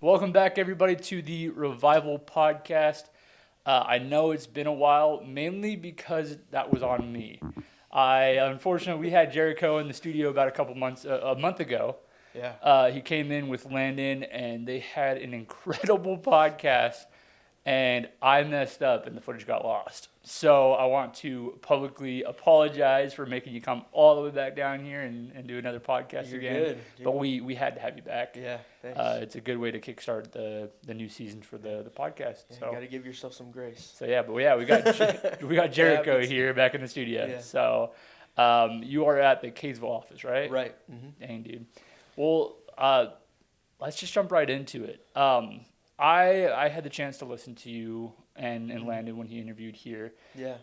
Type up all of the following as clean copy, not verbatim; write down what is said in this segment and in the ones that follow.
Welcome back, everybody, to the Revival Podcast. I know it's been a while, mainly because that was on me. Unfortunately, we had Jericho in the studio about a month ago. Yeah. He came in with Landon, and they had an incredible podcast, and I messed up, and the footage got lost. So I want to publicly apologize for making you come all the way back down here and do another podcast You're again. good. But we had to have you back. Yeah, thanks. It's a good way to kickstart the new season for the podcast. Yeah, So you got to give yourself some grace. so we got we got Jericho happens. here back in the studio. Yeah. So you are at the Kaysville office, right? Right. Mm-hmm. Dang, dude. Well, let's just jump right into it. I had the chance to listen to you and Landon when he interviewed here. Yeah.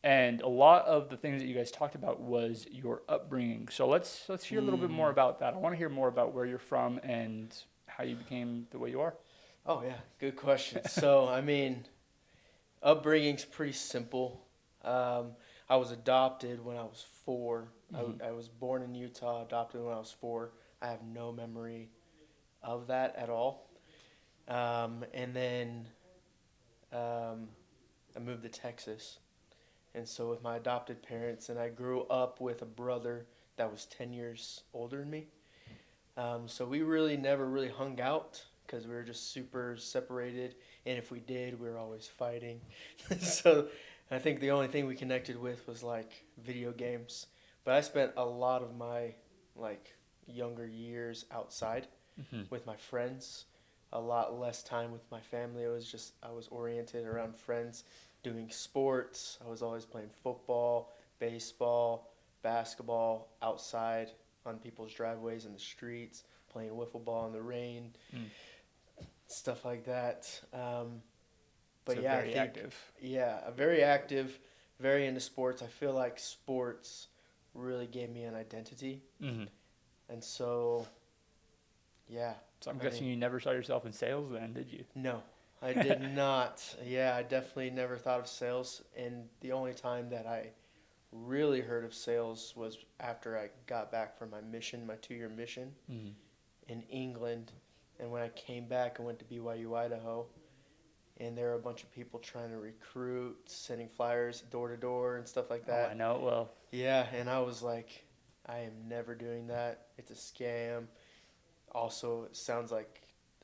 And a lot of the things that you guys talked about was your upbringing. So let's hear a little bit more about that. I want to hear more about where you're from and how you became the way you are. Oh, yeah. Good question. So, upbringing's pretty simple. I was adopted when I was 4. Mm-hmm. I was born in Utah, adopted when I was 4. I have no memory of that at all. And then I moved to Texas. And so with my adopted parents, and I grew up with a brother that was 10 years older than me. So we really never really hung out because we were just super separated. And if we did, we were always fighting. So I think the only thing we connected with was like video games. But I spent a lot of my like younger years outside with my friends. A lot less time with my family. I was oriented around friends. Doing sports. I was always playing football, baseball, basketball, outside on people's driveways in the streets, playing wiffle ball in the rain, stuff like that. But So yeah, very active. Yeah, very active, very into sports. I feel like sports really gave me an identity. Mm-hmm. And so, yeah. So I'm guessing you never saw yourself in sales then, did you? No. I did not. Yeah, I definitely never thought of sales. And the only time that I really heard of sales was after I got back from my 2-year mission in England. And when I came back, I went to BYU, Idaho. And there were a bunch of people trying to recruit, sending flyers door to door and stuff like that. Oh, I know it well. Yeah, and I was like, I am never doing that. It's a scam. Also, it sounds like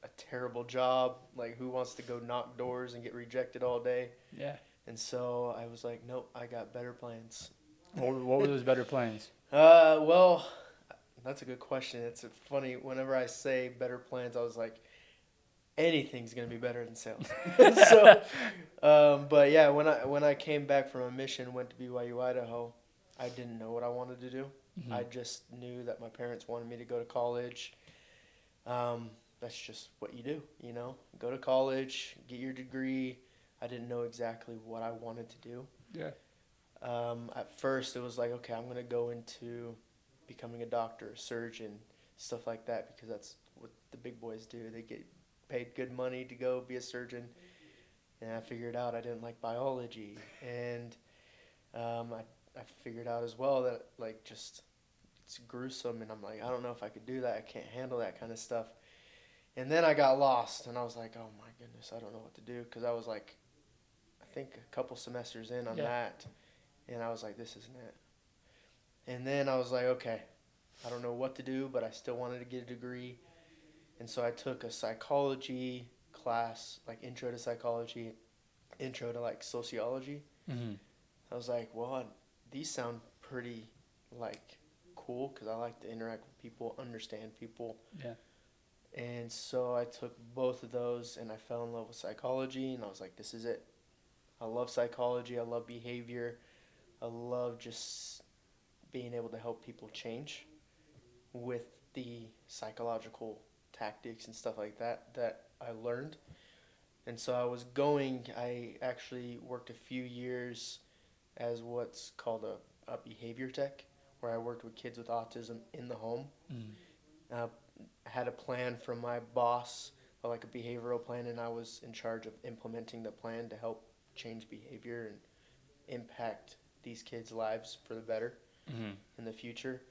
a terrible job. Like, who wants to go knock doors and get rejected all day? Yeah. And so I was like, nope, I got better plans. What were those better plans? Well, that's a good question. It's funny. Whenever I say better plans, I was like, anything's gonna be better than sales. But yeah, when I came back from a mission, went to BYU, Idaho, I didn't know what I wanted to do. Mm-hmm. I just knew that my parents wanted me to go to college. That's just what you do, you know? Go to college, get your degree. I didn't know exactly what I wanted to do. Yeah. At first, it was like, okay, I'm going to go into becoming a doctor, a surgeon, stuff like that, because that's what the big boys do. They get paid good money to go be a surgeon. And I figured out I didn't like biology. And I figured out as well that, like, just it's gruesome. And I'm like, I don't know if I could do that. I can't handle that kind of stuff. And then I got lost, and I was like, oh, my goodness, I don't know what to do. Because I was like, I think a couple semesters in on that, and I was like, this isn't it. And then I was like, okay, I don't know what to do, but I still wanted to get a degree. And so I took a psychology class, like intro to psychology, intro to, like, sociology. Mm-hmm. I was like, well, these sound pretty, like, cool because I like to interact with people, understand people. Yeah. And so I took both of those, and I fell in love with psychology, and I was like, this is it. I love psychology. I love behavior. I love just being able to help people change with the psychological tactics and stuff like that I learned. And so I actually worked a few years as what's called a behavior tech, where I worked with kids with autism in the home. I had a plan from my boss, like a behavioral plan, and I was in charge of implementing the plan to help change behavior and impact these kids' lives for the better in the future.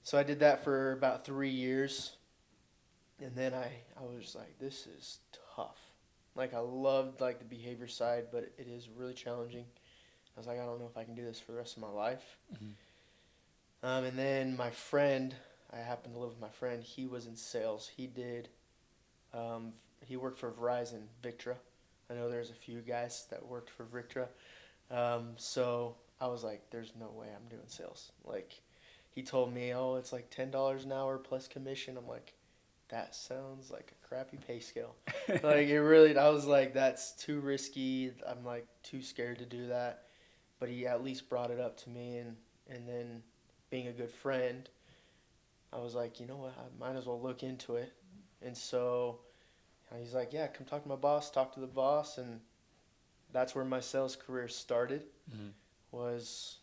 So I did that for about 3 years, And then I was like, this is tough. Like I loved like the behavior side, but it is really challenging. I was like, I don't know if I can do this for the rest of my life. Mhm. And then my friend, I happened to live with my friend. He was in sales. Um, he worked for Verizon, Victra. I know there's a few guys that worked for Victra. So I was like, there's no way I'm doing sales. Like, he told me, oh, it's like $10 an hour plus commission. I'm like, that sounds like a crappy pay scale. Like, it really, I was like, that's too risky. I'm like, too scared to do that. But he at least brought it up to me. And then, being a good friend, I was like, you know what, I might as well look into it. And so he's like, yeah, come talk to my boss, talk to the boss. And that's where my sales career started, Mhm. was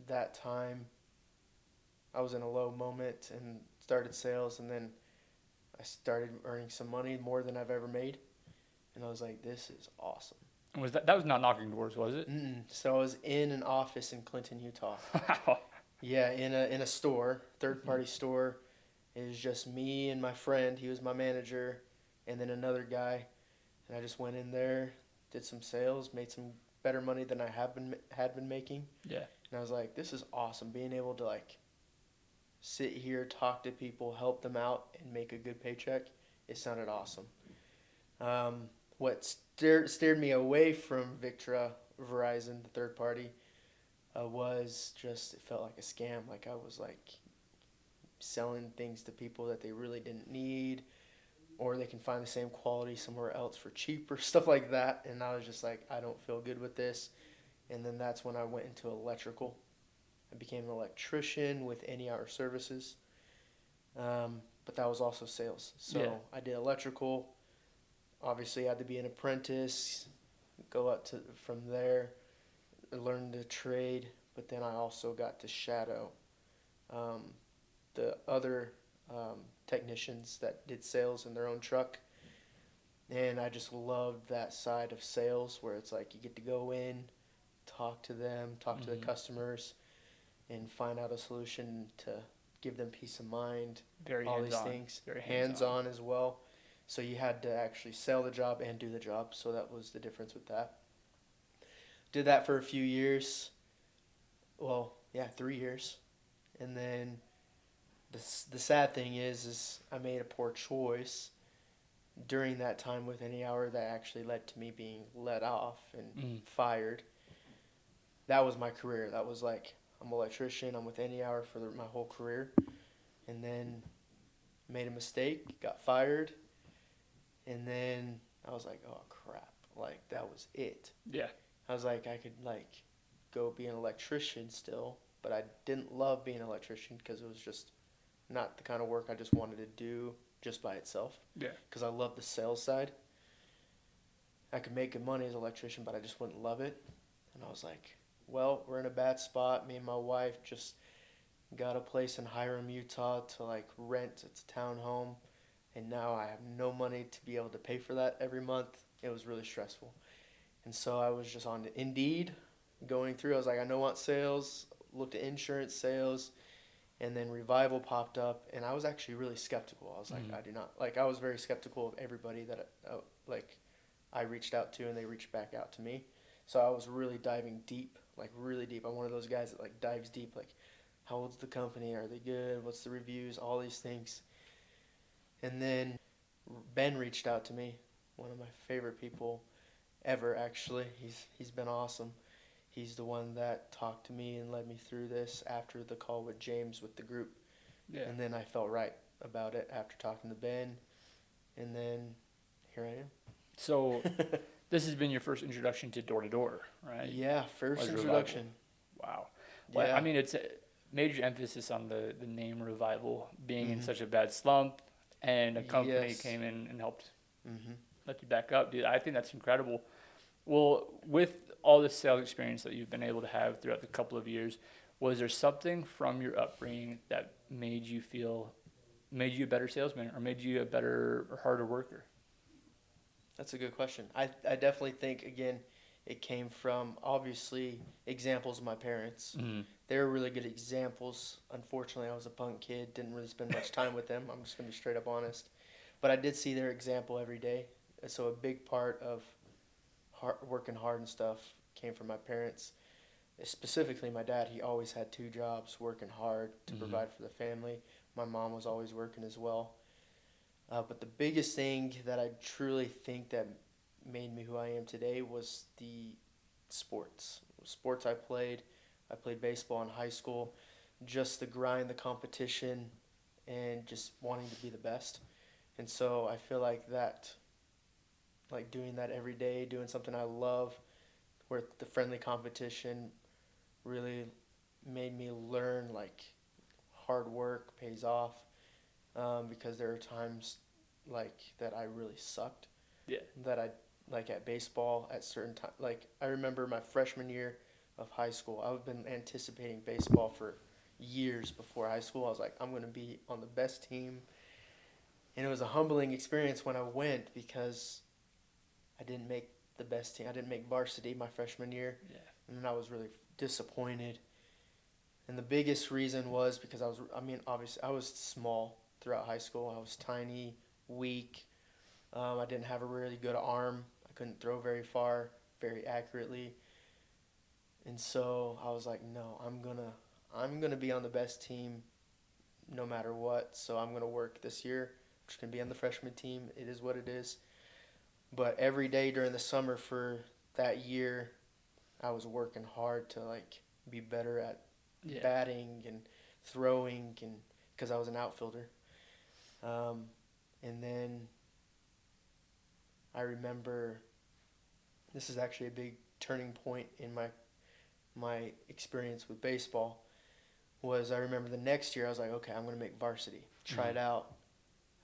that time I was in a low moment and started sales. And then I started earning some money, more than I've ever made. And I was like, this is awesome. Was that was not knocking doors, was it? So I was in an office in Clinton, Utah. Wow. Yeah, in a store, third Mhm. party store. It was just me and my friend. He was my manager, and then another guy. And I just went in there, did some sales, made some better money than I had been making. Yeah. And I was like, this is awesome. Being able to like sit here, talk to people, help them out, and make a good paycheck. It sounded awesome. What steered me away from Victra, Verizon, the third party, was just, it felt like a scam. Like I was like selling things to people that they really didn't need, or they can find the same quality somewhere else for cheaper, stuff like that. And I was just like, I don't feel good with this. And then that's when I went into electrical. I became an electrician with any hour services, but that was also sales. So Yeah. I did electrical. Obviously, I had to be an apprentice, go up to from there, learn the trade. But then I also got to shadow um, the other technicians that did sales in their own truck. And I just loved that side of sales where it's like you get to go in, talk to them, talk to the Mhm. customers, and find out a solution to give them peace of mind, Very all hands these on. things. Very hands Hands on. on as well. So you had to actually sell the job and do the job. So that was the difference with that. Did that for a few years. Well, yeah, 3 years. And then the sad thing is I made a poor choice during that time with any hour that actually led to me being let off and Mm. fired. That was my career. That was like, I'm an electrician. I'm with any hour for my whole career. And then made a mistake, got fired, and then I was like, oh crap, like that was it. Yeah. I was like, I could like go be an electrician still, but I didn't love being an electrician because it was just not the kind of work I just wanted to do just by itself. Yeah. Because I love the sales side. I could make good money as an electrician, but I just wouldn't love it. And I was like, well, we're in a bad spot. Me and my wife just got a place in Hiram, Utah to like rent. It's a townhome. And now I have no money to be able to pay for that every month. It was really stressful. And so I was just on Indeed going through. I was like, I know I want sales, looked at insurance sales, and then Revival popped up. And I was actually really skeptical. I was like, Mhm. I do not, like, I was very skeptical of everybody that like I reached out to and they reached back out to me. So I was really diving deep, like really deep. I'm one of those guys that like dives deep, like, how old's the company? Are they good? What's the reviews? All these things. And then Ben reached out to me, one of my favorite people ever. Actually, he's been awesome. He's the one that talked to me and led me through this after the call with James with the group, Yeah. and then I felt right about it after talking to Ben, and then here So I am. this has been your first introduction to door, right? Yeah, first Was Revival. introduction. Wow. Well, I Yeah. mean, it's a major emphasis on the name Revival being in Mhm. such a bad slump, and a company Yes. came in and helped Mhm. let you back up, dude. I think that's incredible. Well, with all the sales experience that you've been able to have throughout the couple of years, was there something from your upbringing that made you a better salesman, or made you a better or harder worker? That's a good question. I definitely think, again, it came from obviously examples of my parents. Mm-hmm. They were really good examples. Unfortunately, I was a punk kid, didn't really spend much time with them. I'm just going to be straight up honest. but I did see their example every day. So a big part of working hard and stuff came from my parents. Specifically, my dad, he always had two jobs, working hard to provide for the family. My mom was always working as well. But the biggest thing that I truly think that made me who I am today was the sports I played. I played baseball in high school. Just the grind, the competition, and just wanting to be the best. And so I feel like that, like doing that every day, doing something I love, where the friendly competition really made me learn like hard work pays off. Because there are times like that I really sucked. Yeah. That I like at baseball at certain times. Like I remember my freshman year of high school. I've been anticipating baseball for years before high school. I was like, I'm going to be on the best team. And it was a humbling experience when I went because I didn't make the best team. I didn't make varsity my freshman year. Yeah. And I was really disappointed. And the biggest reason was because obviously I was small throughout high school. I was tiny, weak. I didn't have a really good arm. I couldn't throw very far, very accurately. And so I was like, no, I'm gonna be on the best team no matter what. So I'm gonna work this year. I'm just gonna be on the freshman team. It is what it is. But every day during the summer for that year, I was working hard to like be better at batting and throwing, and because I was an outfielder. And then I remember this is actually a big turning point in my experience with baseball. Was I remember the next year I was like, okay, I'm going to make varsity. Tried out.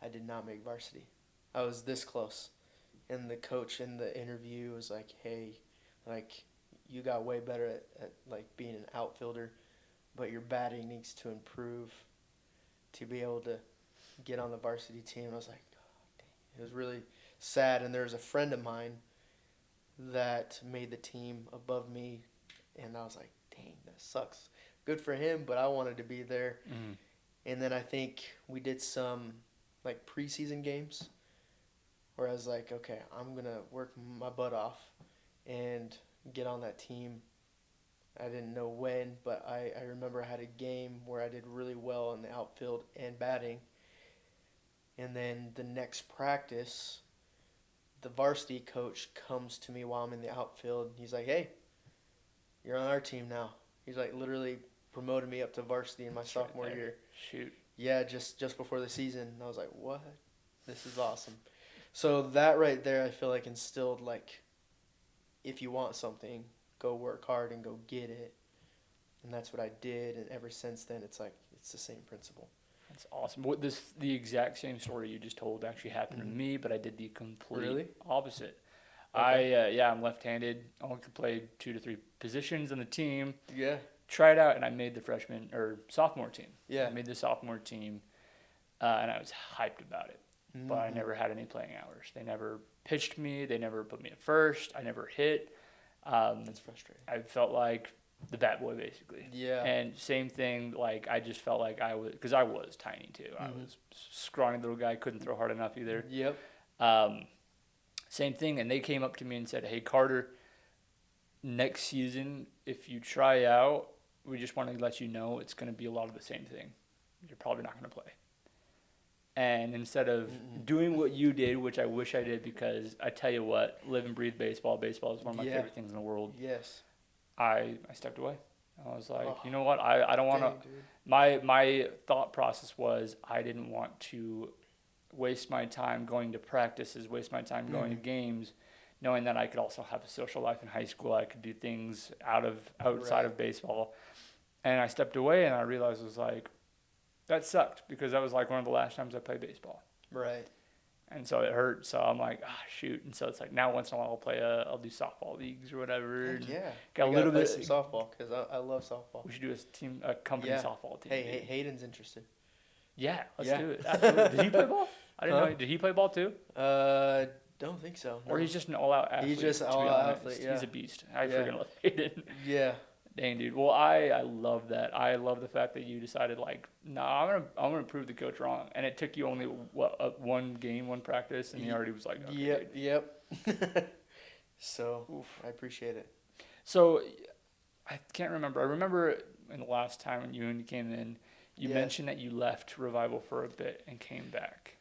I did not make varsity. I was this close. And the coach in the interview was like, hey, like, you got way better at like being an outfielder, but your batting needs to improve to be able to get on the varsity team. And I was like, oh, dang. It was really sad. And there was a friend of mine that made the team above me, and I was like, dang, that sucks. Good for him, but I wanted to be there. And then I think we did some like preseason games where I was like, okay, I'm going to work my butt off and get on that team. I didn't know when, but I remember I had a game where I did really well in the outfield and batting. And then the next practice, the varsity coach comes to me while I'm in the outfield. He's like, hey, you're on our team now. He's like literally promoted me up to varsity in my sophomore year. Shoot. Yeah, just before the season. And I was like, what? This is awesome. So that right there, I feel like instilled like, if you want something, go work hard and go get it. And that's what I did. And ever since then, it's like, it's the same principle. That's awesome. The exact same story you just told actually happened to me, but I did the complete opposite. Okay. I'm left-handed. I only could play 2 to 3 positions on the team. Yeah. Tried out, and I made the sophomore team. Yeah. I made the sophomore team, and I was hyped about it. But I never had any playing hours. They never pitched me. They never put me at first. I never hit. That's frustrating. I felt like the bat boy, basically. Yeah. And same thing, like, I just felt like because I was tiny, too. I was a scrawny little guy, couldn't throw hard enough either. Yep. Same thing, and they came up to me and said, hey, Carter, next season, if you try out, we just want to let you know it's going to be a lot of the same thing. You're probably not going to play. And instead of doing what you did, which I wish I did, because I tell you what, live and breathe baseball. Baseball is one of my favorite things in the world. Yes. I stepped away. I was like, you know what? I don't want to. My thought process was I didn't want to waste my time going to practices, waste my time going to games, knowing that I could also have a social life in high school. I could do things outside of baseball. And I stepped away, and I realized it was like, that sucked, because that was like one of the last times I played baseball. Right. And so it hurt. So I'm like, shoot. And so it's like now once in a while I'll do softball leagues or whatever. Yeah. Got a little bit some softball, because I love softball. We should do a company softball team. Hey, Hayden's interested. Yeah, let's do it. Absolutely. Did he play ball? I didn't know. Did he play ball too? Don't think so. No. Or he's just an all-out athlete. He's just an all-out athlete. Yeah. He's a beast. I freaking love Hayden. Yeah. Dang, dude. Well, I love that. I love the fact that you decided like, nah, I'm gonna prove the coach wrong, and it took you only what one game, one practice, and he already was like, okay, dude. Yep. So Oof. I appreciate it. So I can't remember. I remember in the last time when you came in, you Yeah. mentioned that you left Revival for a bit and came back.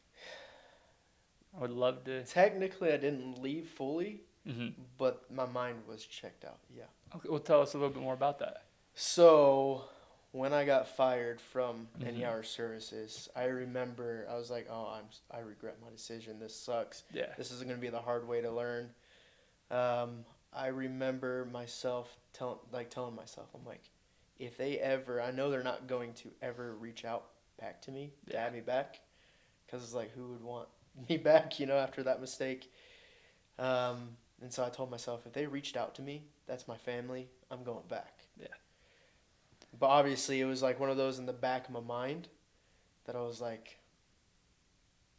I would love to. Technically, I didn't leave fully, Hmm. but my mind was checked out. Yeah. Okay, well, tell us a little bit more about that. So when I got fired from Any Hmm. Hour Services, I remember I was like, "Oh, I regret my decision. This sucks. Yeah. This isn't gonna be the hard way to learn." I remember myself telling myself, I'm like, if they ever, I know they're not going to ever reach out back to me to Yeah. have me back, because it's like, who would want me back, after that mistake. And so I told myself, if they reached out to me, that's my family. I'm going back. Yeah. But obviously, it was like one of those in the back of my mind that I was like,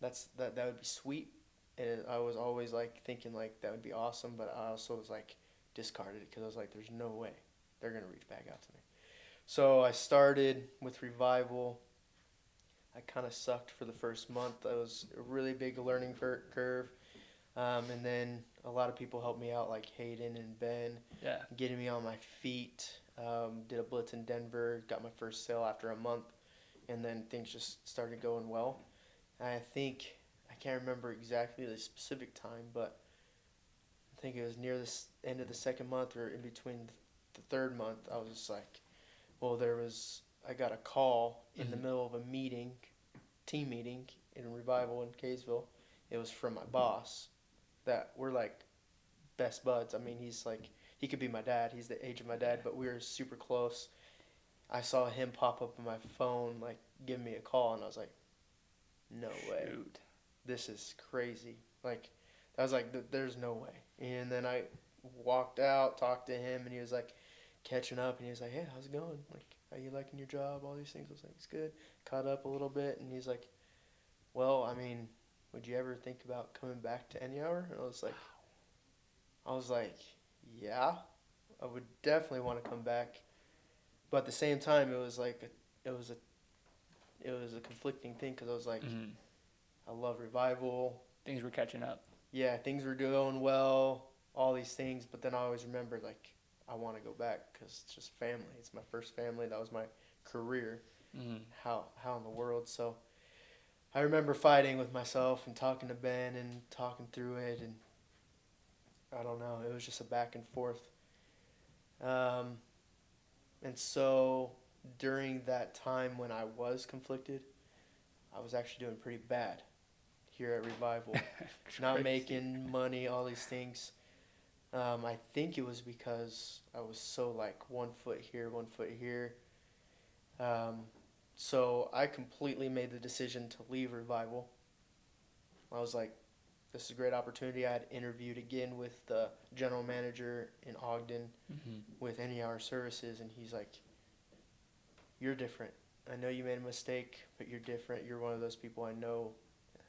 that would be sweet. And I was always like thinking like that would be awesome, but I also was like discarded it because I was like, there's no way they're gonna reach back out to me. So I started with Revival. I kind of sucked for the first month. That was a really big learning curve. And then a lot of people helped me out, like Hayden and Ben, Yeah. getting me on my feet. Did a blitz in Denver, got my first sale after a month, and then things just started going well. And I can't remember exactly the specific time, but I think it was near the end of the second month or in between the third month. I was just like, well, I got a call in the Hmm. middle of a meeting, team meeting in Revival in Kaysville. It was from my boss that we're like best buds. I mean, he could be my dad. He's the age of my dad, but we were super close. I saw him pop up on my phone, like giving me a call, and I was like, no way. Shoot. This is crazy. Like, I was like, there's no way. And then I walked out, talked to him, and he was like catching up, and he was like, hey, how's it going? Like, how you liking your job? All these things. I was like, it's good. Caught up a little bit, and he's like, well, I mean, would you ever think about coming back to Any Hour? And I was like, yeah, I would definitely want to come back. But at the same time, it was a, it was a conflicting thing because I was like, Hmm. I love Revival. Things were catching up. Yeah, things were going well, all these things, but then I always remember like I want to go back because it's just family. It's my first family. That was my career. Hmm. How in the world? So I remember fighting with myself and talking to Ben and talking through it, and I don't know. It was just a back and forth. Um, and so during that time when I was conflicted, I was actually doing pretty bad here at Revival. Not making money, all these things. I think it was because I was so like 1 foot here, 1 foot here. Um, so I completely made the decision to leave Revival. I was like, this is a great opportunity. I had interviewed again with the general manager in Ogden Hmm. with Any Hour Services, and he's like, you're different. I know you made a mistake, but you're different. You're one of those people I know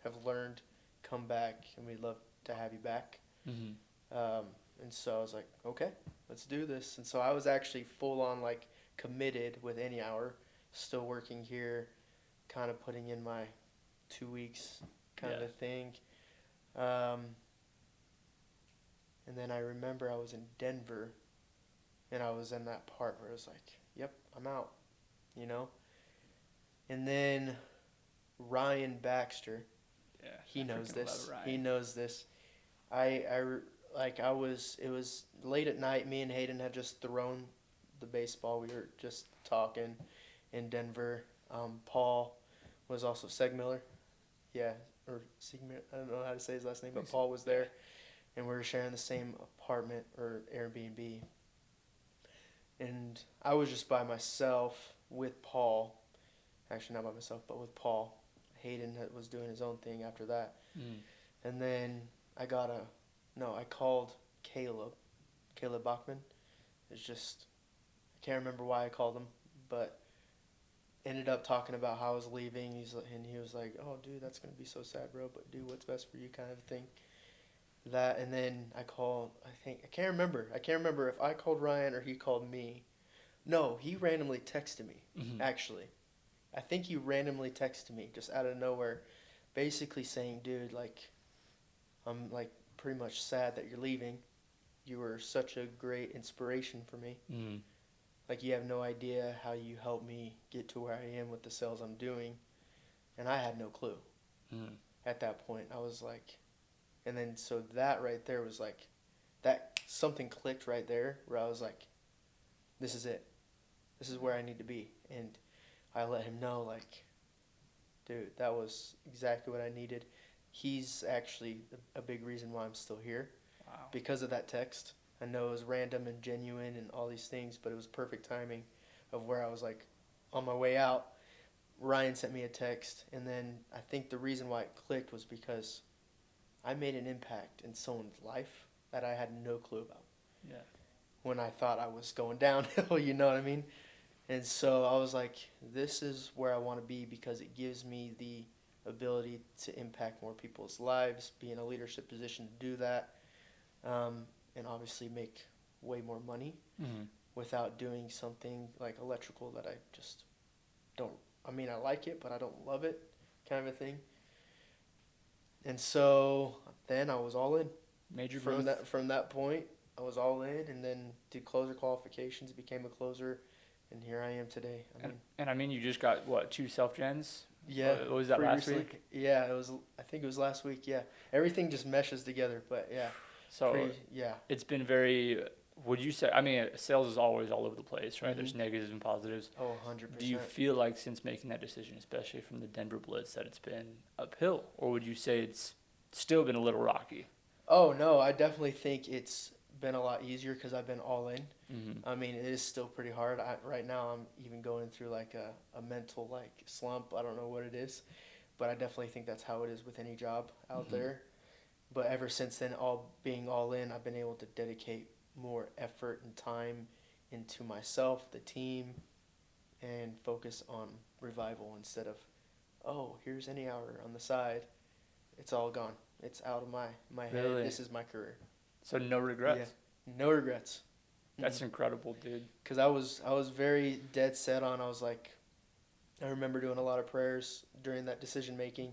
have learned. Come back, and we'd love to have you back. Hmm. Um, and so I was like, okay, let's do this. And so I was actually full on like committed with Any Hour, still working here, kind of putting in my 2 weeks kind of Yeah. a thing. Um, and then I remember I was in Denver, and I was in that part where I was like, yep, I'm out, you know? And then Ryan Baxter, Yeah. he I knows freaking love this. He Ryan. knows this. It was late at night. Me and Hayden had just thrown the baseball. We were just talking in Denver. Paul was also Segmiller. Yeah, or Segmiller. I don't know how to say his last name, but Paul was Yeah. there, and we were sharing the same apartment or Airbnb. And I was just by myself with Paul. Actually, not by myself, but with Paul. Hayden was doing his own thing after that. Mm. And then I got a, no, I called Caleb Bachman. It's just, I can't remember why I called him, but ended up talking about how I was leaving. And he was like, oh, dude, that's going to be so sad, bro, but do what's best for you kind of thing. That, and then I can't remember. I can't remember if I called Ryan or he called me. No, he randomly texted me, Mm-hmm. actually. I think he randomly texted me just out of nowhere, basically saying, dude, like, I'm, like, pretty much sad that you're leaving. You were such a great inspiration for me. Mm-hmm. Like, you have no idea how you helped me get to where I am with the sales I'm doing. And I had no clue Mm-hmm. at that point. I was like, and then so that right there was like, that something clicked right there where I was like, this is it. This is where I need to be. And I let him know, like, dude, that was exactly what I needed. He's actually a big reason why I'm still here Wow. because of that text. I know it was random and genuine and all these things, but it was perfect timing of where I was like on my way out. Ryan sent me a text, and then I think the reason why it clicked was because I made an impact in someone's life that I had no clue about Yeah. when I thought I was going downhill, you know what I mean? And so I was like, this is where I want to be because it gives me the ability to impact more people's lives, be in a leadership position to do that, and obviously make way more money Mm-hmm. without doing something like electrical that I just don't. I mean, I like it, but I don't love it, kind of a thing. And so then I was all in. Major From growth. that point, I was all in, and then did closer qualifications, became a closer, and here I am today. I mean, And I mean, you just got what, 2 self gens? yeah, What was that pretty last recently. week? Yeah, it was. I think it was last week. Yeah, everything just meshes together. But yeah, So pretty. Yeah. it's been very. Would you say? I mean, sales is always all over the place, right? There's Mhm. negatives and positives. Oh, 100%. Do you feel like since making that decision, especially from the Denver Blitz, that it's been uphill, or would you say it's still been a little rocky? Oh no, I definitely think it's been a lot easier because I've been all in. Mm-hmm. I mean, it is still pretty hard. Right now, I'm even going through like a mental like slump. I don't know what it is, but I definitely think that's how it is with any job out Mm-hmm. there. But ever since then, all being all in, I've been able to dedicate more effort and time into myself, the team, and focus on revival instead of, oh, here's any hour on the side. It's all gone. It's out of my head. Really? This is my career. So no Yeah, regrets. no regrets. That's incredible, dude. Because I was very dead set on. I was like, I remember doing a lot of prayers during that decision making,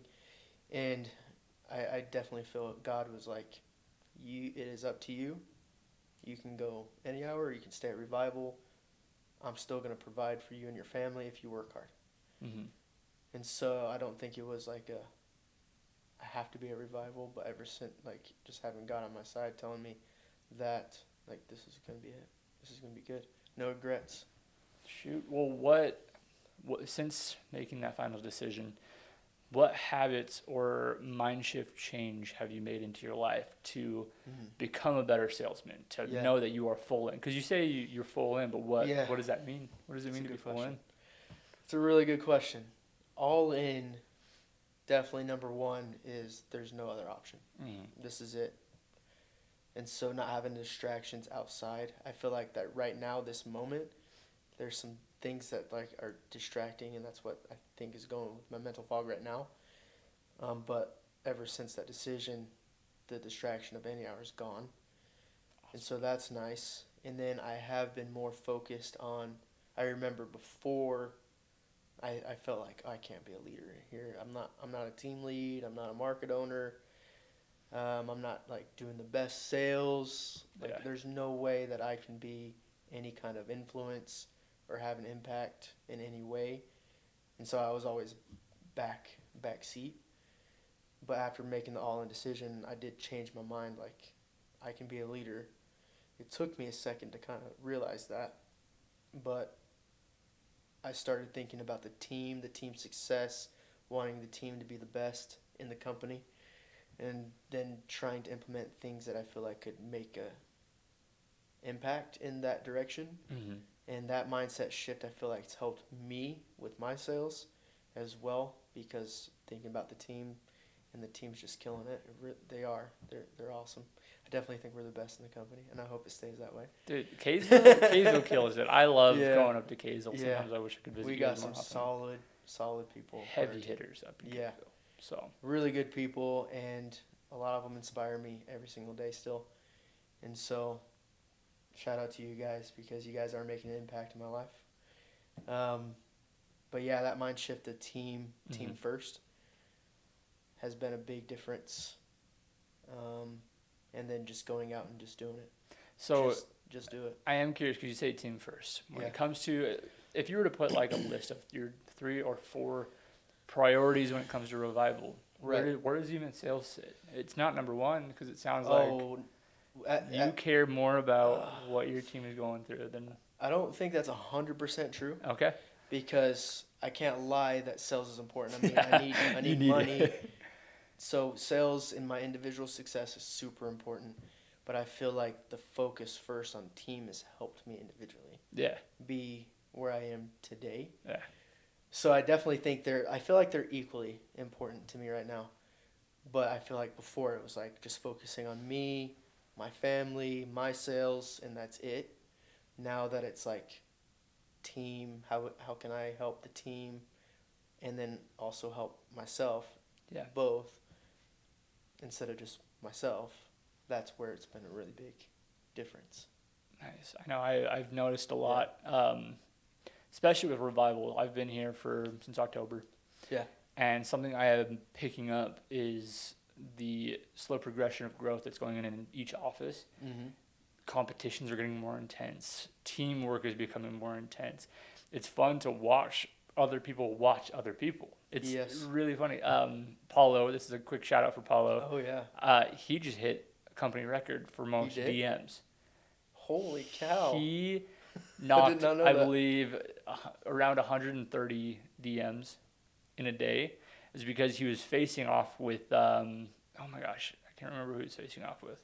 and I definitely feel God was like, you. It is up to you. You can go any hour. Or you can stay at revival. I'm still gonna provide for you and your family if you work hard. Mm-hmm. And so I don't think it was like I have to be at revival, but ever since like just having God on my side telling me that like this is gonna be it. This is gonna be good. No regrets. Shoot. Well, what since making that final decision, what habits or mind shift change have you made into your life to Mm-hmm. become a better salesman, to Yeah. know that you are full in? Because you say you're full in, but Yeah. what does that mean? What does it That's a mean to be good full question. in? It's a really good question. All in, definitely number one is there's no other option. Mm-hmm. This is it. And so not having distractions outside. I feel like that right now, this moment, there's some things that like are distracting, and that's what I think is going with my mental fog right now. But ever since that decision, the distraction of any hour is gone, and so that's nice. And then I have been more focused on. I remember before I felt like I can't be a leader here. I'm not a team lead. I'm not a market owner. I'm not like doing the best sales. Like Yeah. there's no way that I can be any kind of influence or have an impact in any way. And so I was always back seat. But after making the all in decision, I did change my mind. Like I can be a leader. It took me a second to kind of realize that, but I started thinking about the team success, wanting the team to be the best in the company, and then trying to implement things that I feel like could make a impact in that direction. Mm-hmm. And that mindset shift, I feel like it's helped me with my sales as well because thinking about the team and the team's just killing it. They are. They're awesome. I definitely think we're the best in the company, and I hope it stays that way. Dude, Kaysville kills it. I love Yeah. going up to Kaysville. Yeah. Sometimes I wish I could visit We you got guys more some often. solid people. Heavy hitters up in Yeah. Kaysville. So Really good people, and a lot of them inspire me every single day still. And so, shout out to you guys because you guys are making an impact in my life. But yeah, that mind shift to team first has been a big difference. And then just going out and just doing it. So just do it. I am curious because you say team first. When Yeah. it comes to, if you were to put like a list of your 3 or 4 priorities when it comes to revival, Right. where does even sales sit? It's not number 1 because it sounds like you care more about what your team is going through than. I don't think that's 100% true. Okay. Because I can't lie that sales is important. I mean, I need money. So sales in my individual success is super important. But I feel like the focus first on team has helped me individually. Yeah. Be where I am today. Yeah. So I definitely think I feel like they're equally important to me right now. But I feel like before it was like just focusing on me, my family, my sales, and that's it. Now that it's like team, how can I help the team, and then also help myself, both, instead of just myself, that's where it's been a really big difference. Nice. I know I've noticed a lot, especially with revival. I've been here since October. Yeah. And something I am picking up is the slow progression of growth that's going on in each office. Mm-hmm. Competitions are getting more intense. Teamwork is becoming more intense. It's fun to watch other people watch other people. It's really funny. Paulo, this is a quick shout out for Paulo. Oh, yeah. He just hit a company record for most DMs. Holy cow. He knocked, I believe, around 130 DMs in a day. Is because he was facing off with, oh my gosh, I can't remember who he was facing off with.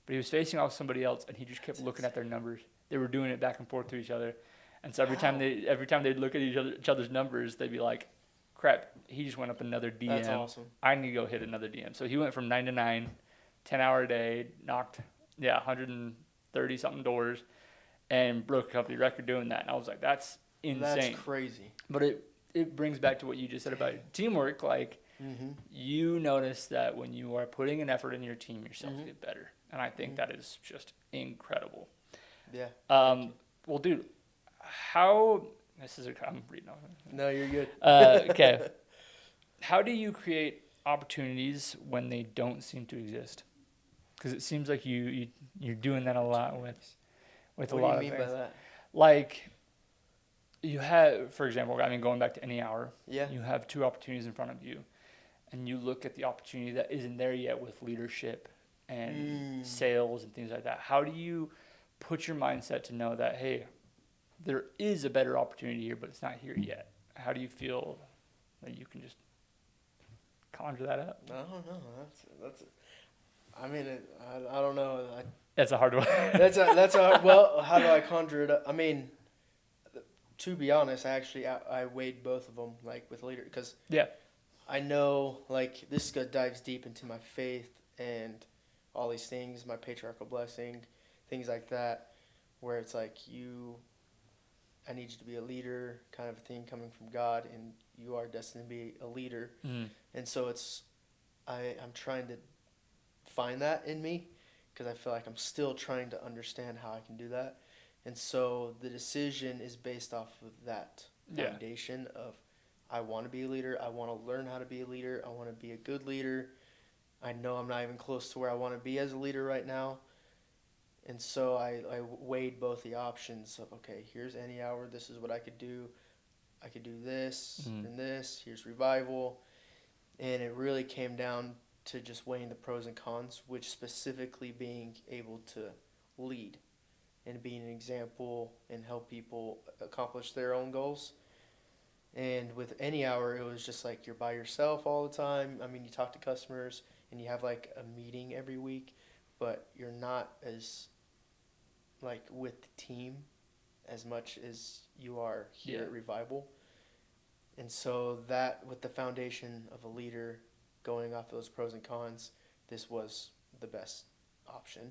But he was facing off somebody else, and he just kept looking at their numbers. They were doing it back and forth to each other. And so every time they'd look at each other's numbers, they'd be like, crap, he just went up another DM. That's awesome. I need to go hit another DM. So he went from 9 to 9, 10-hour a day, knocked, 130-something doors, and broke a company record doing that. And I was like, that's insane. That's crazy. But it brings back to what you just said about teamwork. Like, you notice that when you are putting an effort in your team, yourself get better. And I think that is just incredible. Yeah. Well, dude, I'm reading off. No, you're good. Okay. How do you create opportunities when they don't seem to exist? Because it seems like you're doing that a lot with a lot of things. What do you mean by that? Like, you have, for example, going back to any hour, you have 2 opportunities in front of you, and you look at the opportunity that isn't there yet with leadership and sales and things like that. How do you put your mindset to know that, hey, there is a better opportunity here, but it's not here yet? How do you feel that you can just conjure that up? I don't know. I mean, I don't know. That's a hard one. that's a well. How do I conjure it up? I mean, to be honest, I weighed both of them, like with leader, because I know, like, this dives deep into my faith and all these things, my patriarchal blessing, things like that, where it's like I need you to be a leader, kind of a thing coming from God, and you are destined to be a leader. And so I'm trying to find that in me, because I feel like I'm still trying to understand how I can do that. And so the decision is based off of that foundation of, I want to be a leader. I want to learn how to be a leader. I want to be a good leader. I know I'm not even close to where I want to be as a leader right now. And so I weighed both the options of, okay, here's any hour. This is what I could do. I could do this and this. Here's revival. And it really came down to just weighing the pros and cons, which specifically being able to lead and being an example and help people accomplish their own goals. And with any hour, it was just like you're by yourself all the time. I mean, you talk to customers and you have like a meeting every week, but you're not as like with the team as much as you are here at Revival. And so that, with the foundation of a leader, going off those pros and cons, this was the best option.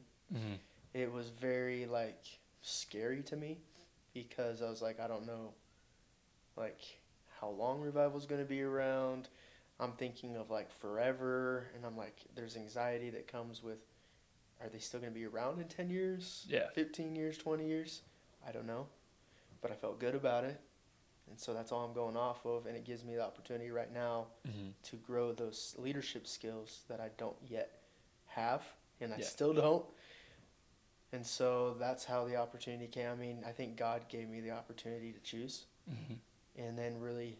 It was very like scary to me, because I was like, I don't know like how long Revival's going to be around. I'm thinking of like forever, and I'm like, there's anxiety that comes with are they still going to be around in 10 years? Yeah. 15 years, 20 years? I don't know. But I felt good about it. And so that's all I'm going off of. And it gives me the opportunity right now to grow those leadership skills that I don't yet have. And I still don't. And so that's how the opportunity came. I mean, I think God gave me the opportunity to choose and then really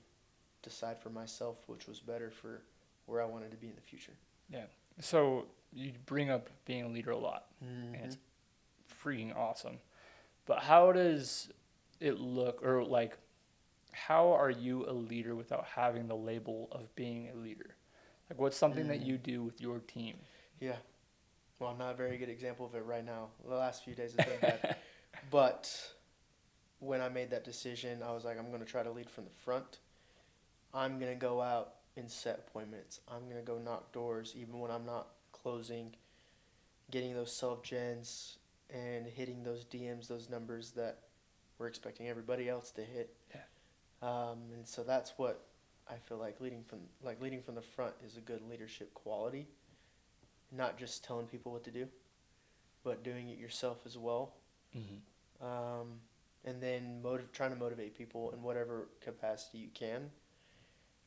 decide for myself which was better for where I wanted to be in the future. Yeah. So you bring up being a leader a lot, and it's freaking awesome. But how does it look, or like, how are you a leader without having the label of being a leader? Like, what's something that you do with your team? Yeah. Well, I'm not a very good example of it right now. The last few days has been bad. But when I made that decision, I was like, I'm going to try to lead from the front. I'm going to go out and set appointments. I'm going to go knock doors even when I'm not closing, getting those self-gens and hitting those DMs, those numbers that we're expecting everybody else to hit. Yeah. And so that's what I feel like leading from the front is a good leadership quality. Not just telling people what to do, but doing it yourself as well. And then trying to motivate people in whatever capacity you can.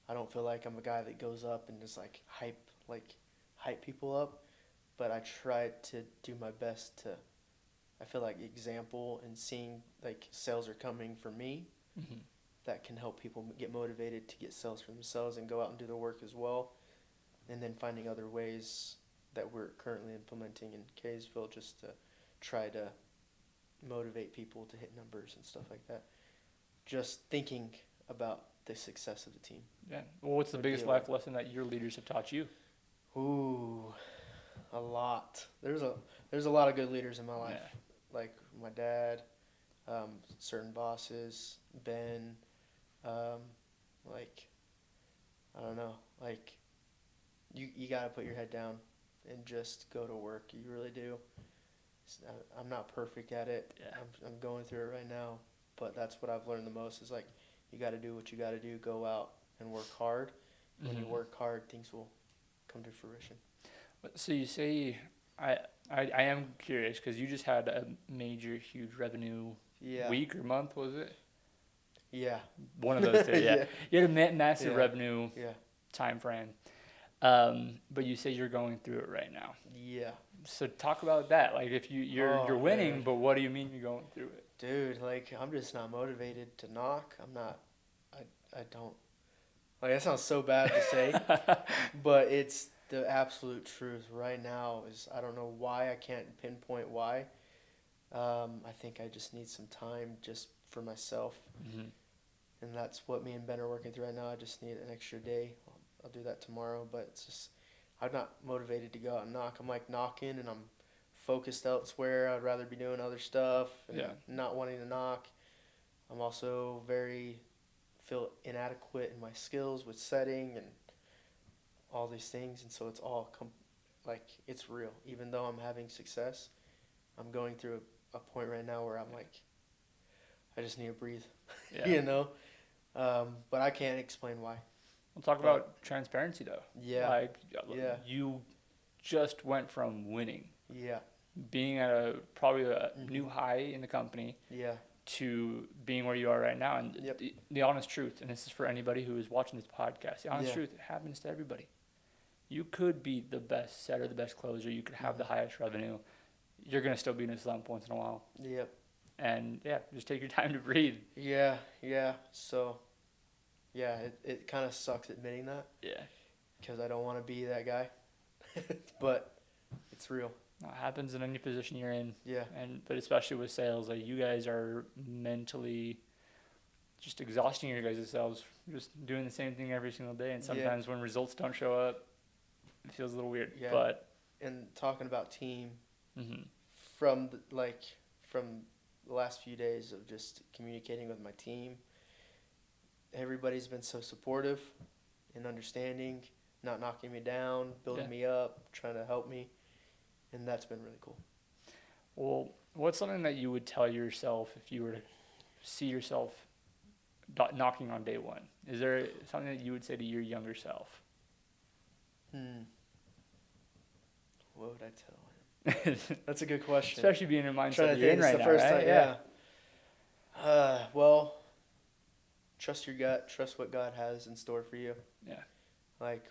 I don't feel like I'm a guy that goes up and just hype people up, but I try to do my best to. I feel like example and seeing like sales are coming for me. That can help people get motivated to get sales for themselves and go out and do their work as well. And then finding other ways that we're currently implementing in Kaysville just to try to motivate people to hit numbers and stuff like that. Just thinking about the success of the team. Yeah. Well, what's the biggest life lesson that your leaders have taught you? Ooh, a lot. There's a lot of good leaders in my life. Yeah. Like my dad, certain bosses, Ben, like, I don't know, like, you got to put your head down and just go to work. You really do. I'm not perfect at it. Yeah. I'm going through it right now, but that's what I've learned the most is like, you got to do what you got to do. Go out and work hard. When you work hard, things will come to fruition. So you say, I am curious because you just had a major, huge revenue week or month, was it? Yeah. One of those two, yeah. You had a massive revenue time frame. But you say you're going through it right now. Yeah. So talk about that. Like if you're winning, man. But what do you mean you're going through it? Dude, like I'm just not motivated to knock. I don't. Like that sounds so bad to say, but it's the absolute truth right now is I don't know why I can't pinpoint why. I think I just need some time just for myself. And that's what me and Ben are working through right now. I just need an extra day. I'll do that tomorrow, but it's just I'm not motivated to go out and knock. I'm like knocking and I'm focused elsewhere. I'd rather be doing other stuff and not wanting to knock. I'm also feel inadequate in my skills with setting and all these things, and so it's all it's real. Even though I'm having success, I'm going through a point right now where I'm like, I just need to breathe, you know. But I can't explain why. We'll talk about transparency though. Yeah. You just went from winning. Yeah. Being at probably a new high in the company. Yeah. To being where you are right now. And the honest truth, and this is for anybody who is watching this podcast, the honest truth, it happens to everybody. You could be the best setter, the best closer. You could have the highest revenue. You're going to still be in a slump once in a while. Yep. And, just take your time to breathe. Yeah. So, it kind of sucks admitting that. Yeah. Because I don't want to be that guy. But it's real. It happens in any position you're in. Yeah. But especially with sales, like you guys are mentally just exhausting your guys' selves, just doing the same thing every single day. And sometimes when results don't show up, it feels a little weird. Yeah. But and talking about team, from the last few days of just communicating with my team, everybody's been so supportive and understanding, not knocking me down, building me up, trying to help me. And that's been really cool. Well, what's something that you would tell yourself if you were to see yourself knocking on day one? Is there something that you would say to your younger self? What would I tell him? That's a good question. Especially being in the I'm mindset trying to that you're in think. It's right the now, first right? time. Yeah. Well, trust your gut. Trust what God has in store for you. Yeah. Like,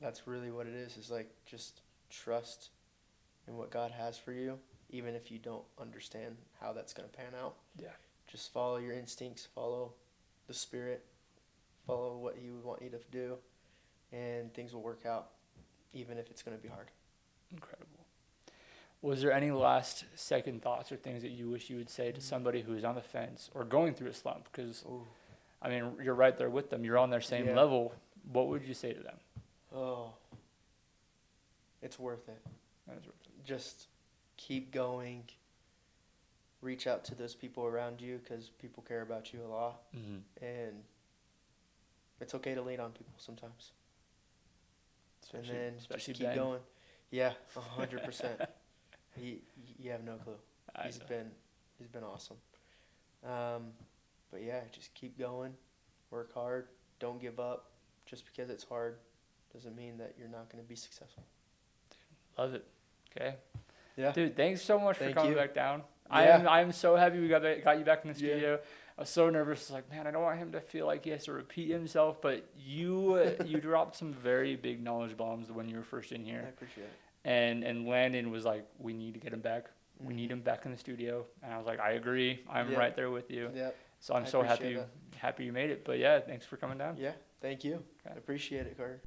that's really what it is. Is like just trust in what God has for you, even if you don't understand how that's going to pan out. Yeah. Just follow your instincts. Follow the Spirit. Follow what He would want you to do, and things will work out, even if it's going to be hard. Incredible. Was there any last second thoughts or things that you wish you would say to somebody who's on the fence or going through a slump? Because, Ooh. I mean, you're right there with them. You're on their same Yeah. level. What would you say to them? Oh, it's worth it. That is worth it. Just keep going. Reach out to those people around you because people care about you a lot. Mm-hmm. And it's okay to lean on people sometimes. And then just keep Ben. going. Yeah, 100%. You have no clue. He's been awesome. But yeah, just keep going. Work hard. Don't give up. Just because it's hard doesn't mean that you're not going to be successful. Love it. Okay. Yeah. Dude, thanks so much for Thank coming you. back down. Yeah. I'm so happy we got you back in the Yeah. studio. I was so nervous. Like, man, I don't want him to feel like he has to repeat himself. But you dropped some very big knowledge bombs when you were first in I here. appreciate it. And Landon was like, we need to get him back. We need him back in the studio. And I was like, I agree. I'm Yep. right there with you. Yep. So I'm I so appreciate happy you made it. But yeah, thanks for coming down. Yeah. Thank you. Okay. I appreciate it, Carter.